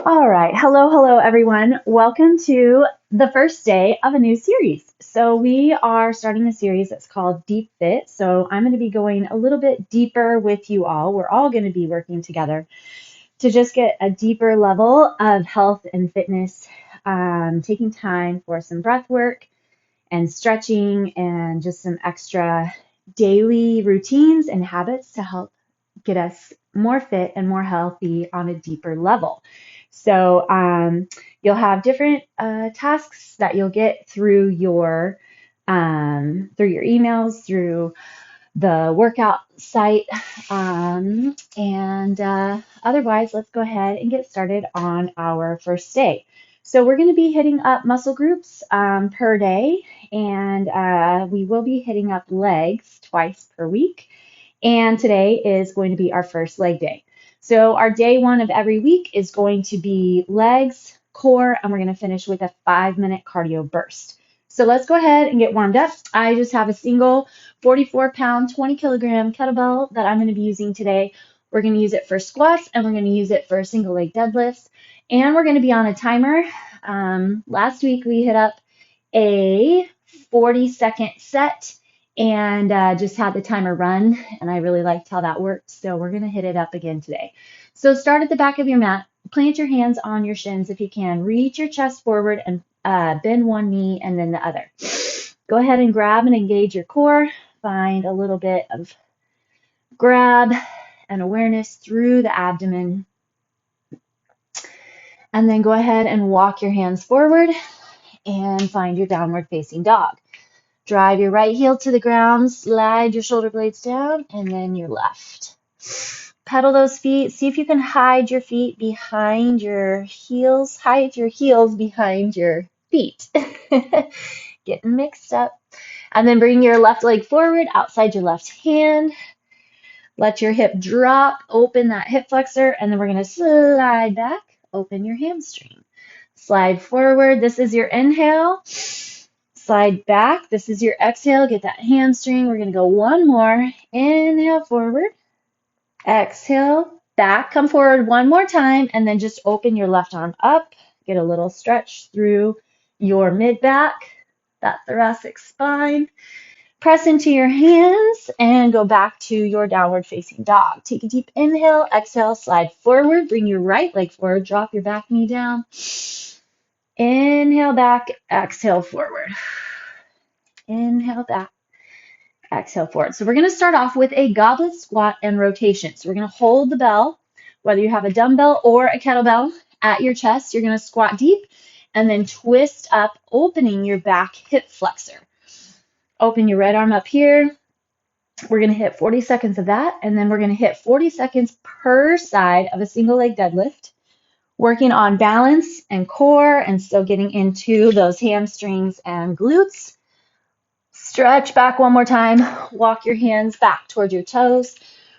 All right. Hello, everyone. Welcome to the first day of a new series. So we are starting a series that's called Deep Fit. So I'm going to be going a little bit deeper with you all. We're all going to be working together to just get a deeper level of health and fitness, taking time for some breath work and stretching and just some extra daily routines and habits to help get us more fit and more healthy on a deeper level. So you'll have different tasks that you'll get through your emails, through the workout site, and otherwise, let's go ahead and get started on our first day. So we're going to be hitting up muscle groups per day, and we will be hitting up legs twice per week. And today is going to be our first leg day. So our day one of every week is going to be legs, core, and we're going to finish with a 5-minute cardio burst. So let's go ahead and get warmed up. I just have a single 44-pound, 20-kilogram kettlebell that I'm going to be using today. We're going to use it for squats, and we're going to use it for single leg deadlifts. And we're going to be on a timer. Last week we hit up a 40-second set and just had the timer run, and I really liked how that worked, so we're going to hit it up again today. So start at the back of your mat, plant your hands on your shins if you can, reach your chest forward and bend one knee and then the other. Go ahead and grab and engage your core, find a little bit of grab and awareness through the abdomen, and then go ahead and walk your hands forward and find your downward facing dog. Drive your right heel to the ground, slide your shoulder blades down, and then your left. Pedal those feet. See if you can hide your feet behind your heels. Hide your heels behind your feet. Getting mixed up. And then bring your left leg forward, outside your left hand. Let your hip drop, open that hip flexor, and then we're going to slide back, open your hamstring. Slide forward. This is your inhale. Slide back. This is your exhale. Get that hamstring. We're going to go one more. Inhale forward. Exhale back. Come forward one more time, and then just open your left arm up. Get a little stretch through your mid-back, that thoracic spine. Press into your hands and go back to your downward facing dog. Take a deep inhale. Exhale. Slide forward. Bring your right leg forward. Drop your back knee down. Inhale back, exhale forward. Inhale back, exhale forward. So we're going to start off with a goblet squat and rotation. So we're going to hold the bell, whether you have a dumbbell or a kettlebell, at your chest. You're going to squat deep and then twist up, opening your back hip flexor. Open your right arm up here. We're going to hit 40 seconds of that, and then we're going to hit 40 seconds per side of a single leg deadlift. Working on balance and core and still getting into those hamstrings and glutes. Stretch back one more time. Walk your hands back toward your toes.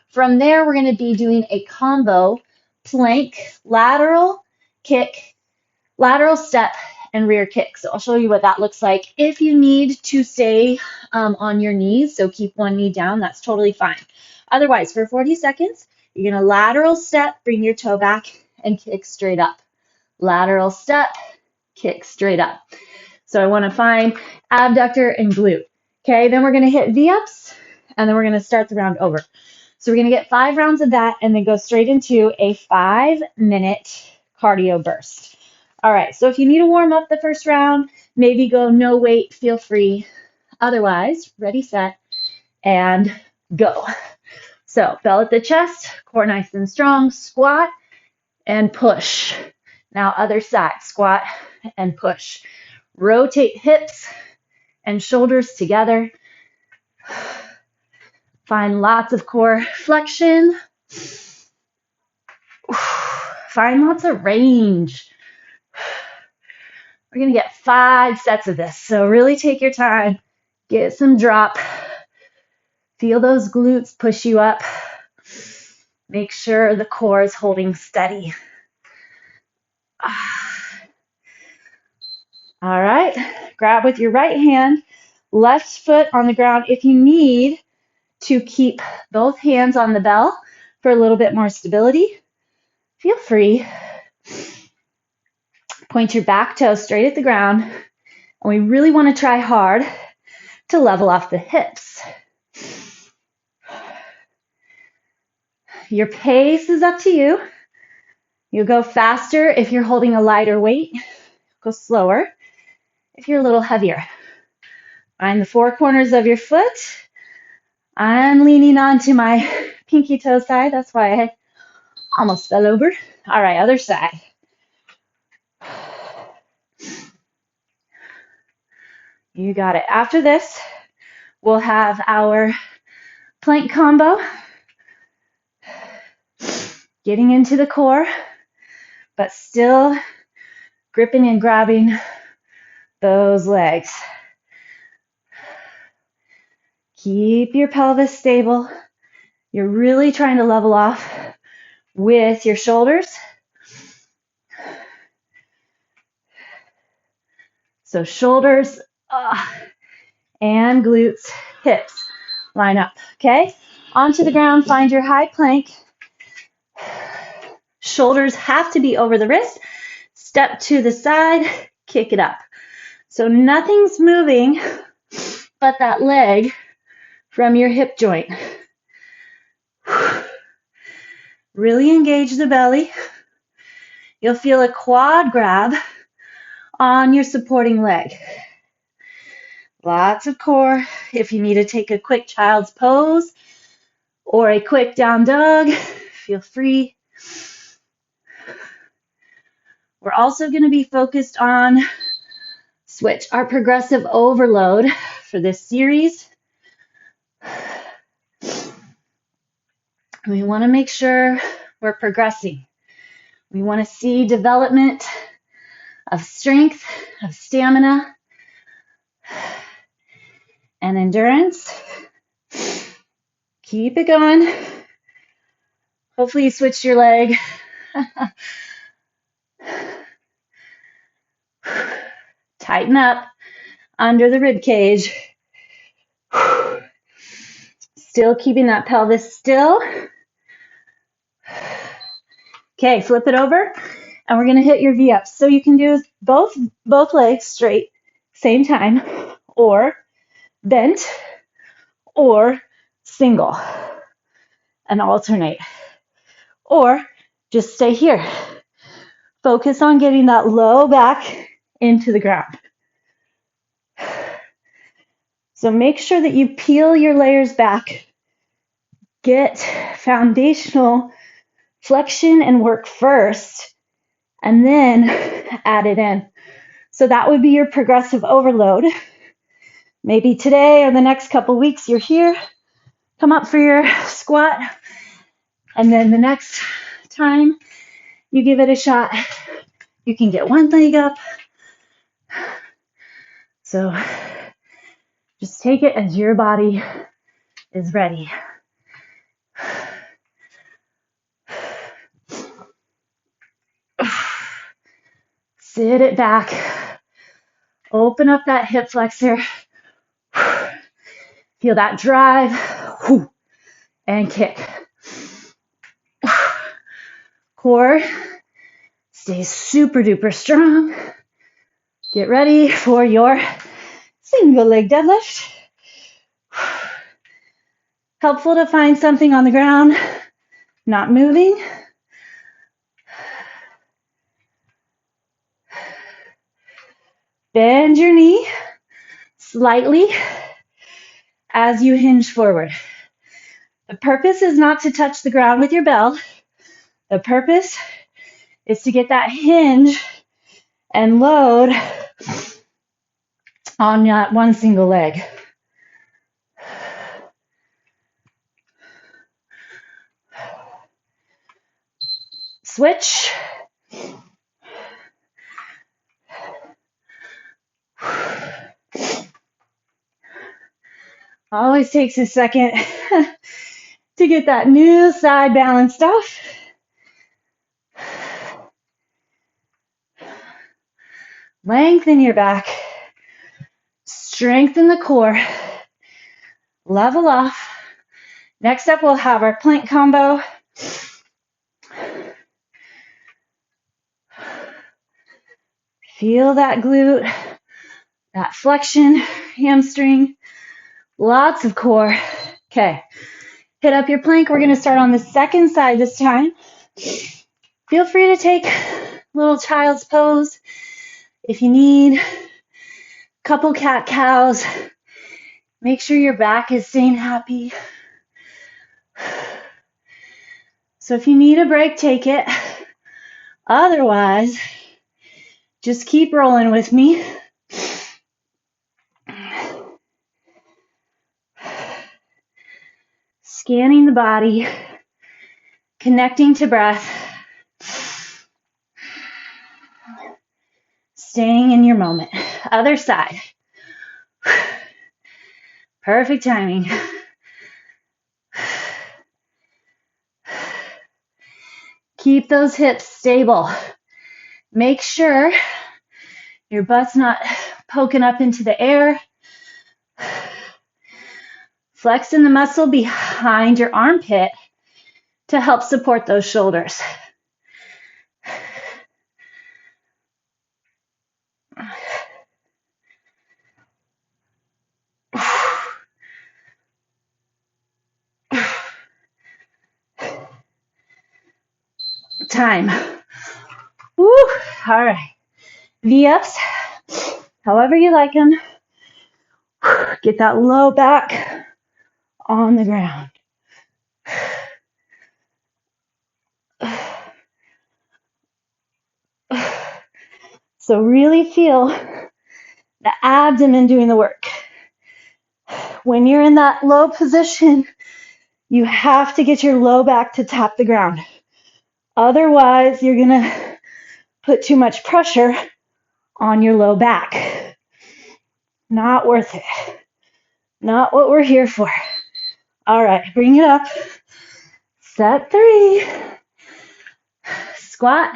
From there, we're going to be doing a combo plank, lateral kick, lateral step, and rear kick. So I'll show you what that looks like. If you need to stay on your knees, so keep one knee down, that's totally fine. Otherwise, for 40 seconds, you're going to lateral step, bring your toe back, and kick straight up. Lateral step, kick straight up. So I want to find abductor and glute. Okay, then we're going to hit V-ups, and then we're going to start the round over. So we're going to get 5 rounds of that, and then go straight into a 5-minute cardio burst. All right, so if you need to warm up the first round, maybe go no weight, feel free. Otherwise, ready, set, and go. So bell at the chest, core nice and strong, squat, and push. Now other side, squat and push. Rotate hips and shoulders together. Find lots of core flexion. Find lots of range. We're going to get 5 sets of this, so really take your time. Get some drop. Feel those glutes push you up. Make sure the core is holding steady. All right, grab with your right hand, left foot on the ground. If you need to keep both hands on the bell for a little bit more stability, feel free. Point your back toe straight at the ground, and we really want to try hard to level off the hips. Your pace is up to you. You'll go faster if you're holding a lighter weight. Go slower if you're a little heavier. Find the four corners of your foot. I'm leaning onto my pinky toe side. That's why I almost fell over. All right, other side. You got it. After this, we'll have our plank combo. Getting into the core, but still gripping and grabbing those legs. Keep your pelvis stable. You're really trying to level off with your shoulders. So shoulders and glutes, hips line up, okay? Onto the ground, find your high plank. Shoulders have to be over the wrist. Step to the side, kick it up. So nothing's moving but that leg from your hip joint. Really engage the belly. You'll feel a quad grab on your supporting leg. Lots of core. If you need to take a quick child's pose or a quick down dog, feel free. We're also going to be focused on switch, our progressive overload for this series. We want to make sure we're progressing. We want to see development of strength, of stamina, and endurance. Keep it going. Hopefully you switched your leg. Tighten up under the rib cage. Still keeping that pelvis still. Okay, flip it over, and we're going to hit your V-ups. So you can do both legs straight, same time, or bent, or single, and alternate. Or just stay here. Focus on getting that low back into the ground. So make sure that you peel your layers back. Get foundational flexion and work first, and then add it in. So that would be your progressive overload. Maybe today or the next couple weeks you're here, come up for your squat, and then the next time you give it a shot, you can get one leg up. So just take it as your body is ready. Sit it back. Open up that hip flexor. Feel that drive. And kick. Core stays super duper strong. Get ready for your single leg deadlift. Helpful to find something on the ground, not moving. Bend your knee slightly as you hinge forward. The purpose is not to touch the ground with your bell. The purpose is to get that hinge and load on that one single leg. Switch. Always takes a second to get that new side balanced off. Lengthen your back. Strengthen the core. Level off. Next up, we'll have our plank combo. Feel that glute, that flexion, hamstring, lots of core. Okay, hit up your plank. We're going to start on the second side this time. Feel free to take a little child's pose if you need. Couple cat-cows. Make sure your back is staying happy. So if you need a break, take it. Otherwise, just keep rolling with me. Scanning the body, connecting to breath, staying in your moment. Other side. Perfect timing. Keep those hips stable. Make sure your butt's not poking up into the air. Flexing the muscle behind your armpit to help support those shoulders. Time. Woo. All right. V-ups, however you like them. Get that low back on the ground. So really feel the abdomen doing the work. When you're in that low position, you have to get your low back to tap the ground. Otherwise, you're going to put too much pressure on your low back. Not worth it. Not what we're here for. All right, bring it up. Set 3. Squat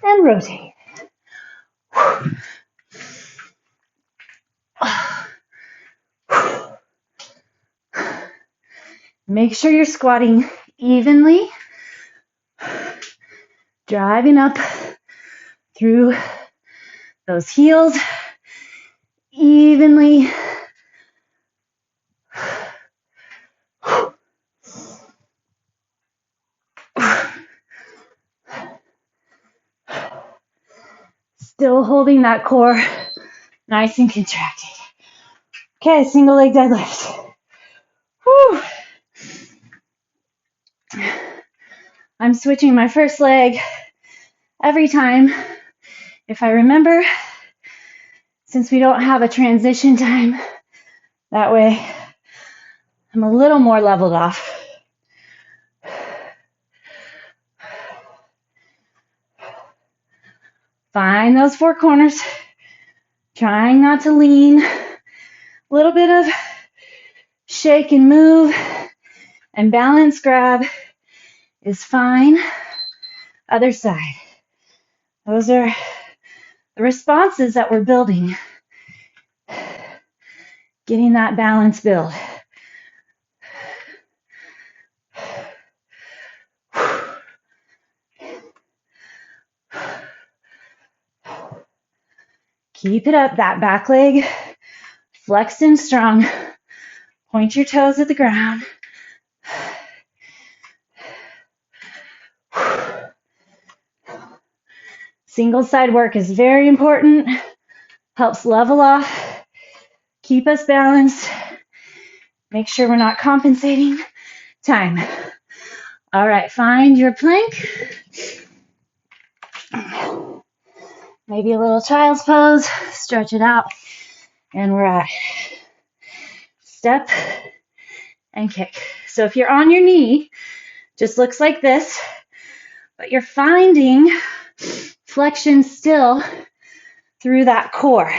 and rotate. Make sure you're squatting evenly, driving up through those heels evenly. Still holding that core nice and contracted. Okay, single leg deadlift. Whew. I'm switching my first leg every time. If I remember, since we don't have a transition time, that way I'm a little more leveled off. Find those 4 corners. Trying not to lean. A little bit of shake and move and balance grab is fine. Other side. Those are the responses that we're building. Getting that balance build. Keep it up, that back leg flexed and strong. Point your toes at the ground. Single side work is very important. Helps level off, keep us balanced. Make sure we're not compensating. Time. All right, find your plank. Maybe a little child's pose. Stretch it out. And we're at step and kick. So if you're on your knee, just looks like this, but you're finding flexion still through that core.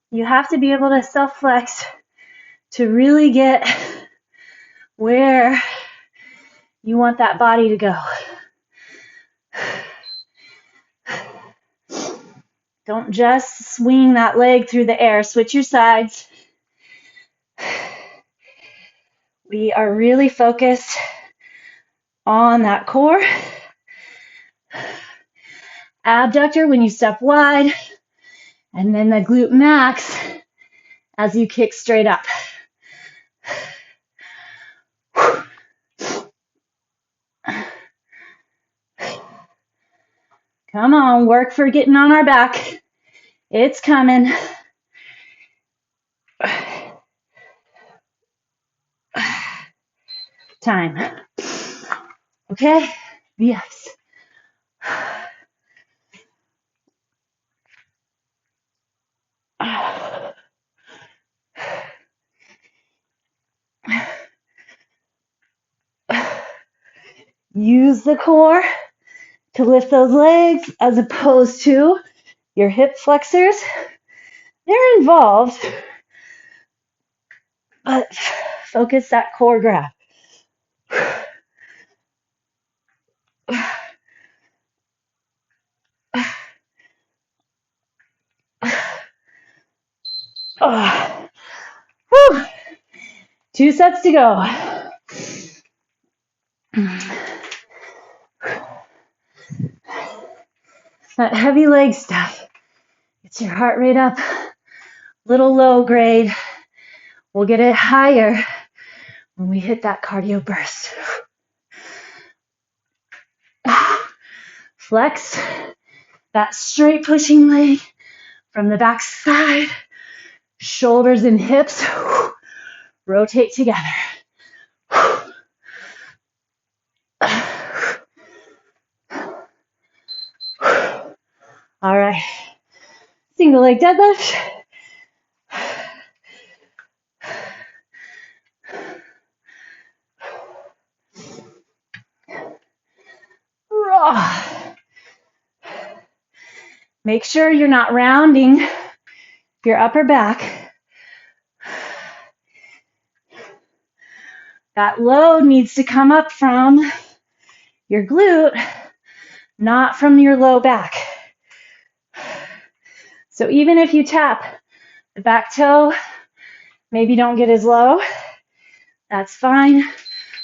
You have to be able to self-flex to really get where you want that body to go. Don't just swing that leg through the air. Switch your sides. We are really focused on that core abductor when you step wide, and then the glute max as you kick straight up. Come on, work for getting on our back. It's coming. Time. Okay, yes. Use the core to lift those legs as opposed to your hip flexors. They're involved, but focus that core grab. Whew. 2 sets to go. That heavy leg stuff gets your heart rate up. Little low grade. We'll get it higher when we hit that cardio burst. Flex that straight pushing leg from the back side. Shoulders and hips rotate together. All right. Single leg deadlift. Make sure you're not rounding your upper back. That load needs to come up from your glute, not from your low back. So even if you tap the back toe, maybe don't get as low, that's fine.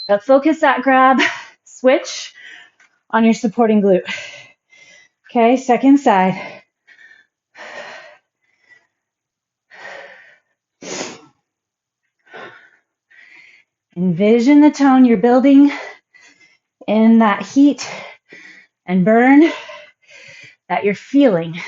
But focus that grab switch on your supporting glute. Okay, second side. Envision the tone you're building in that heat and burn that you're feeling.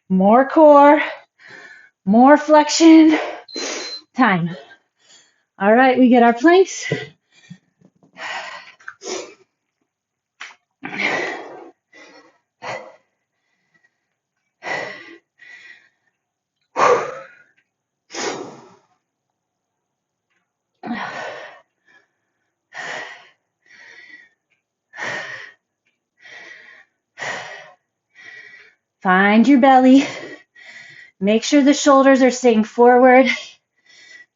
More core, more flexion. Time. All right, we get our planks. Find your belly. Make sure the shoulders are staying forward.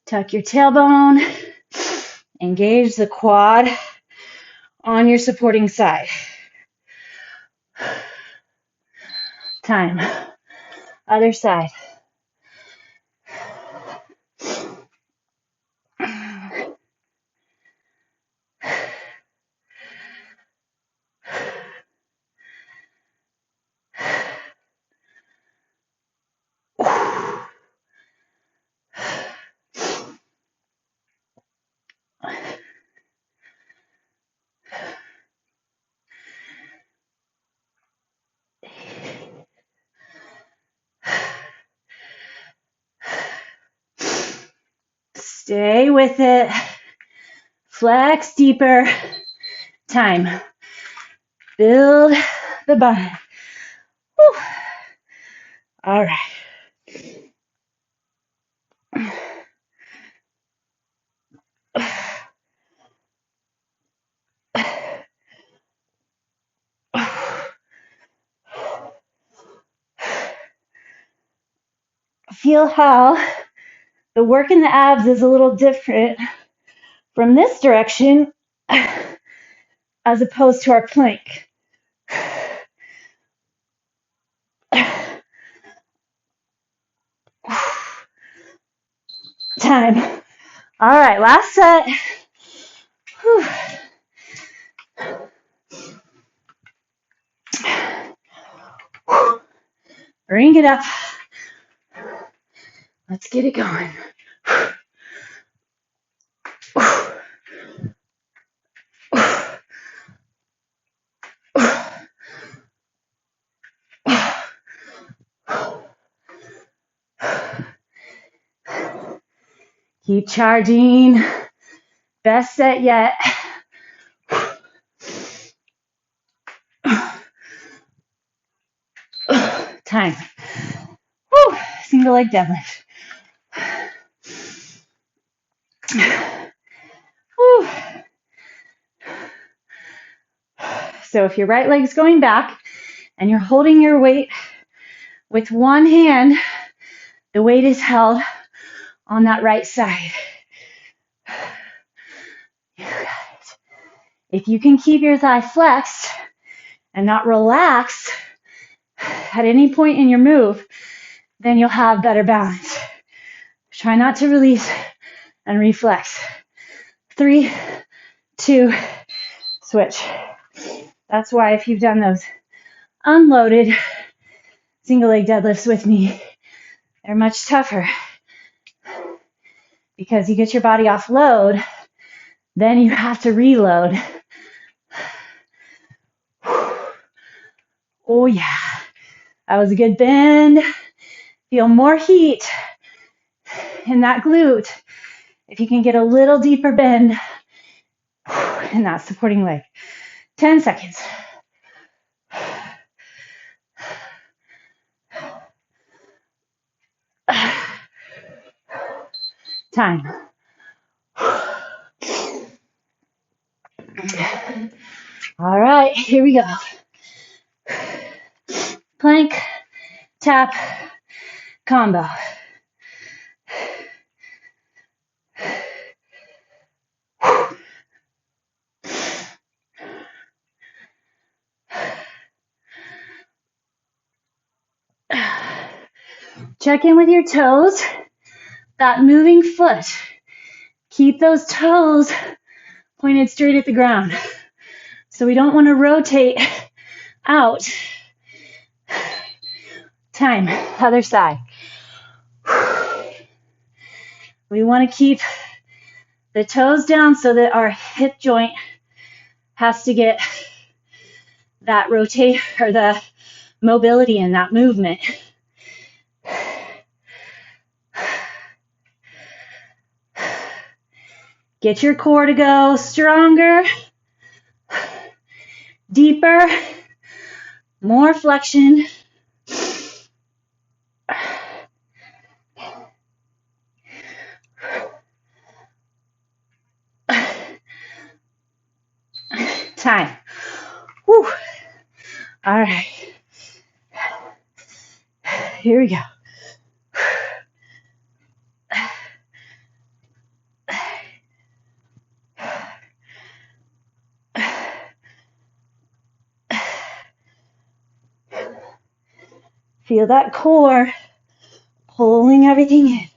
Tuck your tailbone. Engage the quad on your supporting side. Time. Other side. Stay with it. Flex deeper. Time. Build the bun. Whew. All right. Feel how the work in the abs is a little different from this direction as opposed to our plank. Time. All right, last set. Whew. Bring it up. Let's get it going. Keep charging. Best set yet. Time. Woo. Single leg deadlift. Woo. So if your right leg's going back and you're holding your weight with one hand, the weight is held on that right side. If you can keep your thigh flexed and not relax at any point in your move, then you'll have better balance. Try not to release and reflex. 3, 2, switch. That's why if you've done those unloaded single leg deadlifts with me, they're much tougher because you get your body off load, then you have to reload. Oh yeah, that was a good bend. Feel more heat in that glute if you can get a little deeper bend in that supporting leg. 10 seconds. Time. All right, here we go. Plank, tap, combo. Check in with your toes, that moving foot. Keep those toes pointed straight at the ground. So we don't want to rotate out. Time, other side. We want to keep the toes down so that our hip joint has to get that rotate or the mobility in that movement. Get your core to go stronger, deeper, more flexion. Time. Whew. All right. Here we go. Feel that core pulling everything in.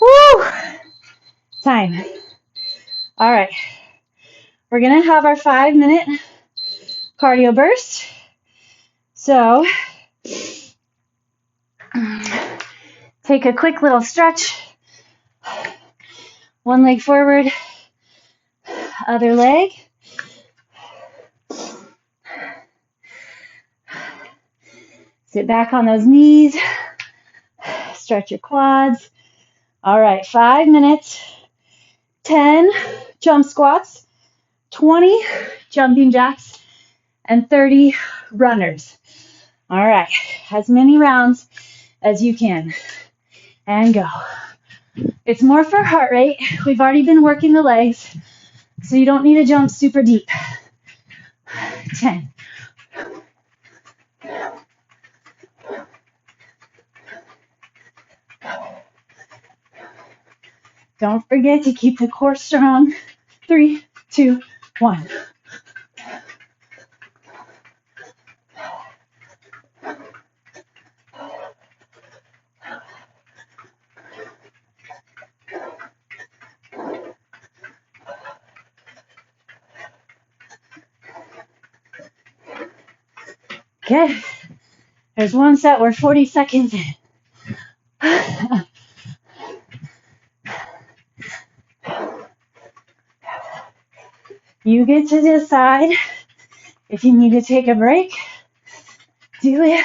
Woo! Time. All right. We're going to have our 5-minute cardio burst. So, take a quick little stretch. One leg forward, other leg. Sit back on those knees. Stretch your quads. All right, 5 minutes. 10 jump squats, 20 jumping jacks, and 30 runners. All right, as many rounds as you can. And go. It's more for heart rate. We've already been working the legs, so you don't need to jump super deep. 10. Don't forget to keep the core strong. 3, 2, 1. Okay, there's one set. We're 40 seconds in. You get to decide if you need to take a break. Do it.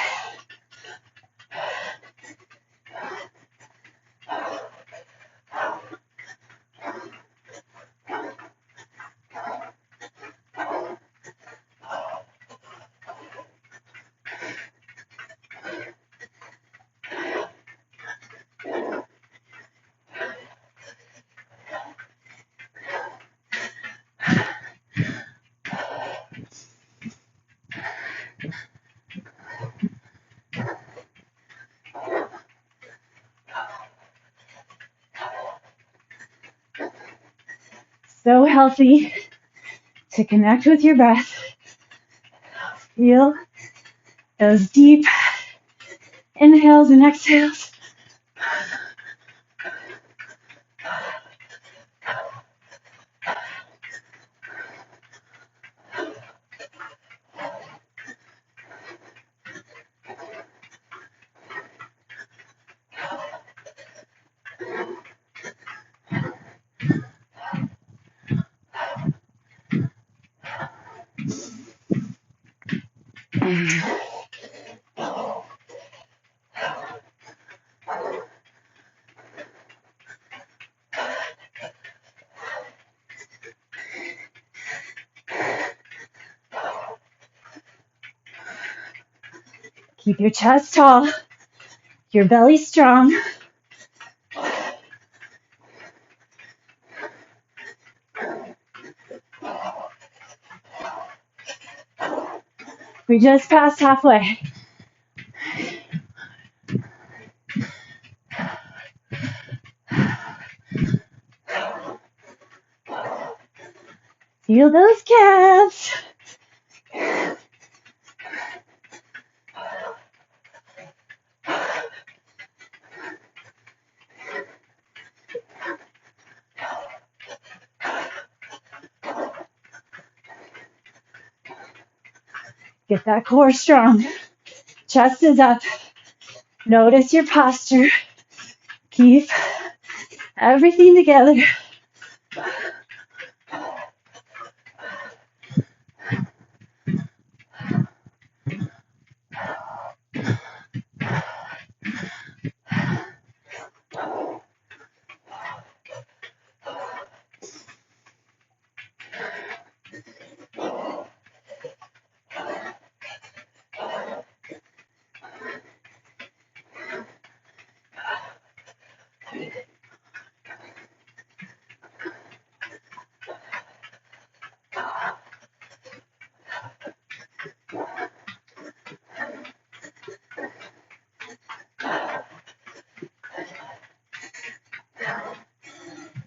So healthy to connect with your breath. Feel those deep inhales and exhales. Keep your chest tall, your belly strong. We just passed halfway. Feel those calves. Get that core strong. Chest is up. Notice your posture. Keep everything together.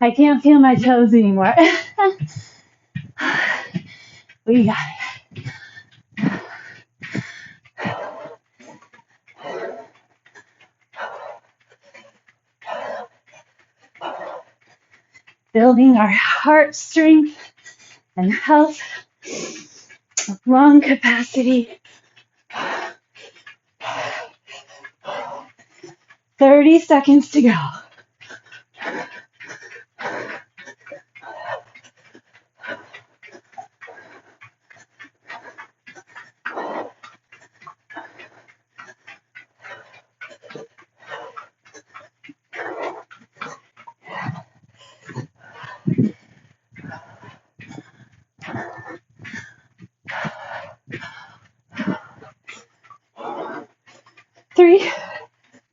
I can't feel my toes anymore. We got it. Building our heart strength and health, lung capacity. 30 seconds to go. Three,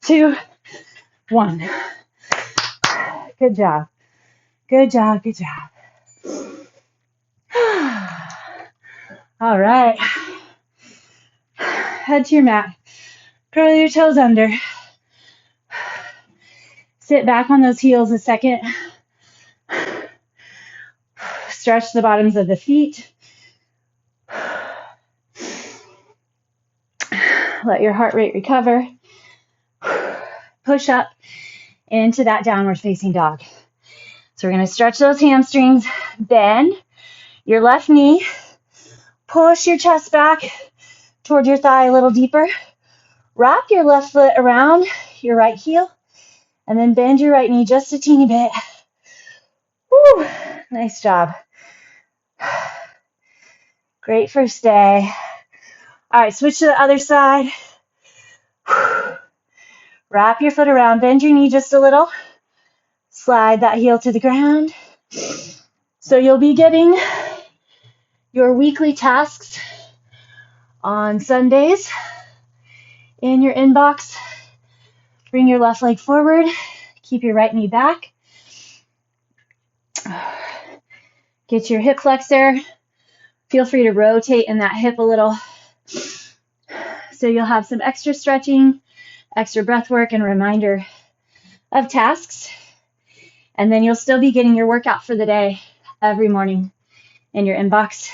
2, 1. Good job. Good job. Good job. All right. Head to your mat. Curl your toes under. Sit back on those heels a second. Stretch the bottoms of the feet. Let your heart rate recover. Push up into that downward facing dog. So we're going to stretch those hamstrings. Bend your left knee. Push your chest back toward your thigh a little deeper. Wrap your left foot around your right heel. And then bend your right knee just a teeny bit. Woo, nice job. Great first day. All right, switch to the other side. Wrap your foot around, bend your knee just a little. Slide that heel to the ground. So you'll be getting your weekly tasks on Sundays in your inbox. Bring your left leg forward. Keep your right knee back. Get your hip flexor. Feel free to rotate in that hip a little. So you'll have some extra stretching, extra breath work, and a reminder of tasks. And then you'll still be getting your workout for the day every morning in your inbox.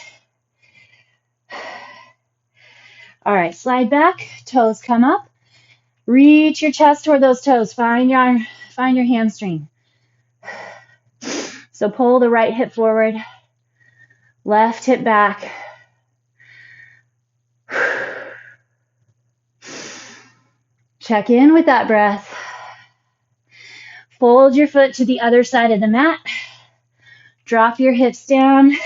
All right, slide back, toes come up. Reach your chest toward those toes. Find your hamstring. So pull the right hip forward, left hip back. Check in with that breath. Fold your foot to the other side of the mat. Drop your hips down.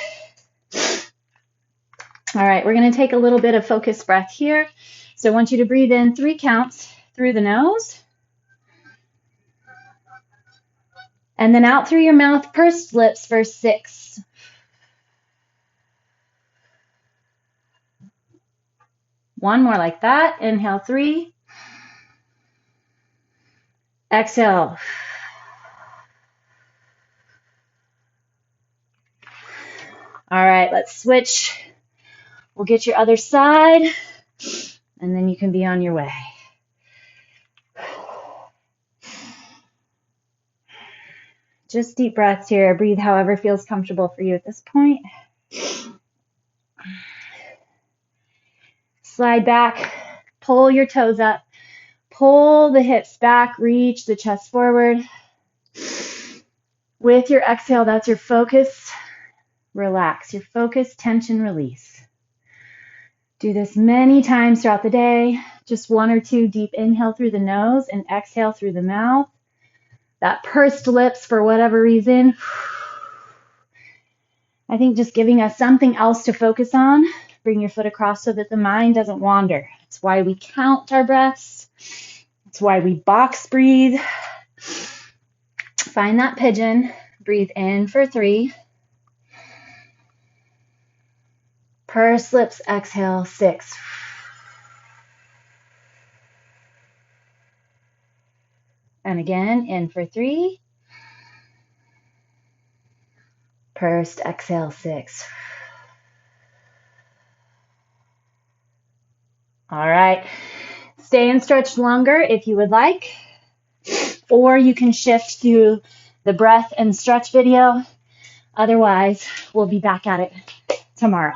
All right, we're going to take a little bit of focused breath here. So I want you to breathe in 3 counts through the nose. And then out through your mouth, pursed lips for 6. One more like that. Inhale 3. Exhale. All right, let's switch. We'll get your other side, and then you can be on your way. Just deep breaths here. Breathe however feels comfortable for you at this point. Slide back, pull your toes up, pull the hips back, reach the chest forward. With your exhale, that's your focus. Relax, your focus, tension, release. Do this many times throughout the day. Just 1 or 2 deep inhale through the nose and exhale through the mouth. That pursed lips for whatever reason. I think just giving us something else to focus on. Bring your foot across so that the mind doesn't wander. It's why we count our breaths. It's why we box breathe. Find that pigeon. Breathe in for 3. Pursed lips, exhale, 6. And again, in for 3. Pursed, exhale, 6. All right. Stay and stretch longer if you would like. Or you can shift to the breath and stretch video. Otherwise, we'll be back at it tomorrow.